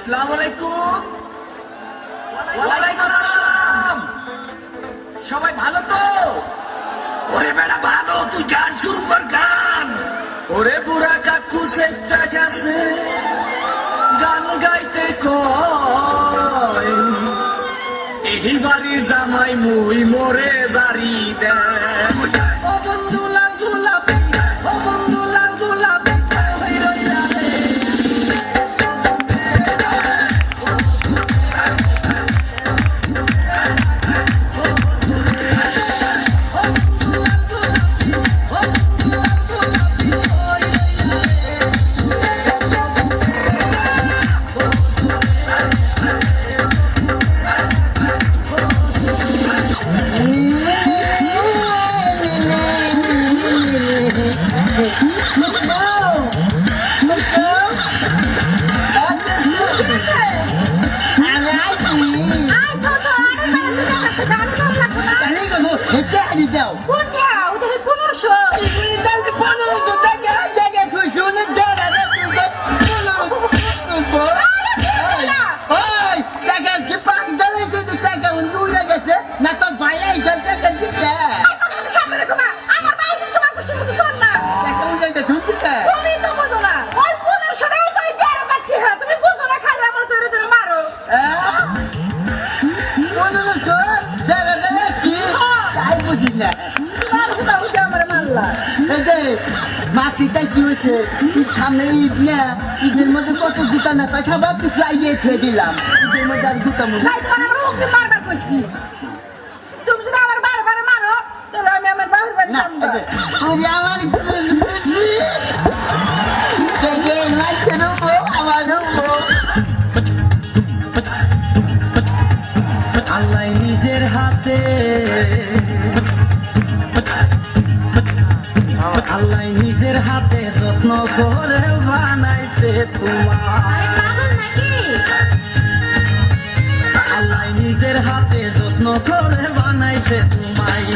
আসসালামু আলাইকুম। ওয়ালাইকুম আসসালাম। সবাই ভালো তো? ওরে বেটা ভালো, তুই গান শুরু কর গান। ওরে বুড়া কাকু সেটা গেছে গান গাইতে কয়, এই বাড়ি জামাই মুই মোরে জারি দেয়। ও বন্ধু লাল গোলাপি, ও বন্ধু লাল গোলাপি, ওই রইলা রে। মাটিটা কি হয়েছে? সামনে ঈদ না, ঈদের মধ্যে কত জুতা না তাই খাবার কিছু আইডিয়া খেয়ে দিলাম। ঈদের মধ্যে আর জুতা মধ্যে তুমি যদি আমার বারবার মারো তাহলে আমি আমার বাবার বাড়ি যাবো। আল্লাহ নিজের হাতে, আল্লাহ নিজের হাতে যত্ন করে বানাইছে তোমার। আল্লাহ নিজের হাতে যত্ন করে বানাইছে তোমায়।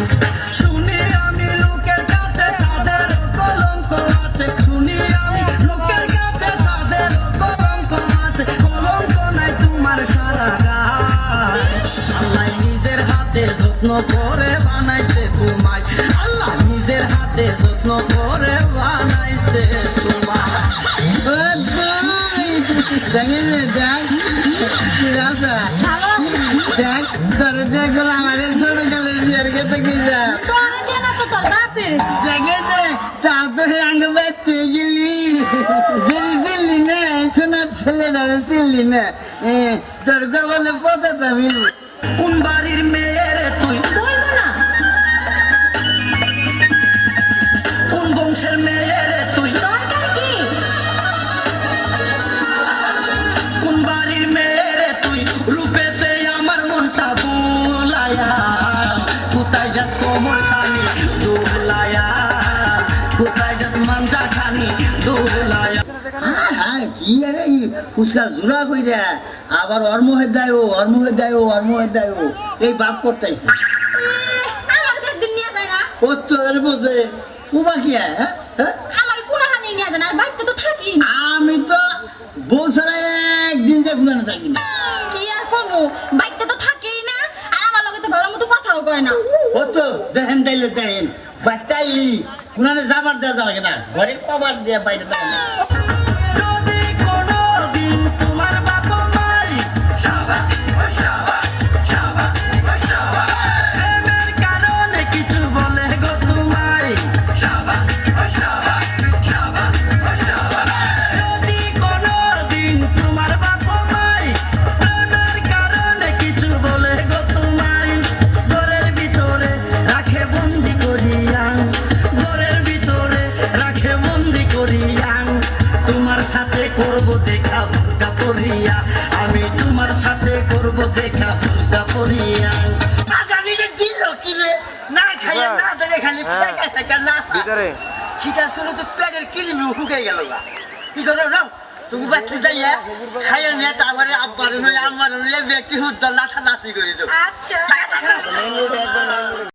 শুনি আমি লোকের কাছে তাদের কলঙ্ক আছে, শুনি আমি লোকের কাছে তাদের কলঙ্ক আছে, কলঙ্ক নাই তোমার সারা গায়। আল্লাহ নিজের হাতে যত্ন করে বানাইছে তোমায়, আল্লাহ নিজের হাতে যত্ন করে বানাইছে তোমায়। দরকার বলে পথে যাবি কোন বাড়ির মেয়ের তুই? বলবো না। কোন বংশের মেয়ের তুই? দরকার কি? কোন বাড়ির মেয়ের তুই? রূপেতে আমার মনটা বুলায়া, কোথায় যাস কোমর খানি দোলায়া, কোথায় যাস মাঞ্জা খানি দোলায়া। কি আরে ফুসকা জোড়া কইরা আবার অর্মহে দেয় ও অর্মহে দেয় ও অর্মহে দেয় ও এই বাপ করতেছে। আমার তো একদিন নিয়ে যায় না। ও তো বসে উবা কি হ্যাঁ? আমার কোনখানে নিয়ে যায় না, আর বাড়িতে তো থাকি। আমি তো বউ ছাড়া একদিন যে গুলানো থাকি না। কি আর করবো, বাড়িতে তো থাকেই না, আর আমার লগে তো ভালো মতো কথাও কয় না। ও তো দেখেন তাইলে দেখেন বাচ্চাই গুলানে যাবার দেওয়া যাবে না, ঘরে কবার দিয়ে বাইরে দেওয়া না। যদি কোনোদিন তোমার বাপ মাই প্রেমের কারণে কিছু বলে গো তোমায়, যদি কোনোদিন তোমার বাপ মাই প্রেমের কারণে কিছু বলে গো তোমায়, ঘরের ভিতরে রাখে বন্দি করিয়া, ঘরের ভিতরে রাখে বন্দি করিয়া, তোমার সাথে করব দেখা বুরকা পরিয়া, আমি তোমার সাথে করব দেখা বুরকা পরিয়া। জানিলে দিল কি রে না খাইয়া না দেখে খালি পিঠা খাইছে কেন না সেটা শুনে তো পেটের কিলিমি হুকে গেল না কি করো না তুমি বাচ্চা যাইয়া খাইয়া নিয়ে তারপরে আব্বার নইলে আমার নইলে ব্যক্তি হুদ্দার নাচা নাচি করি আচ্ছা।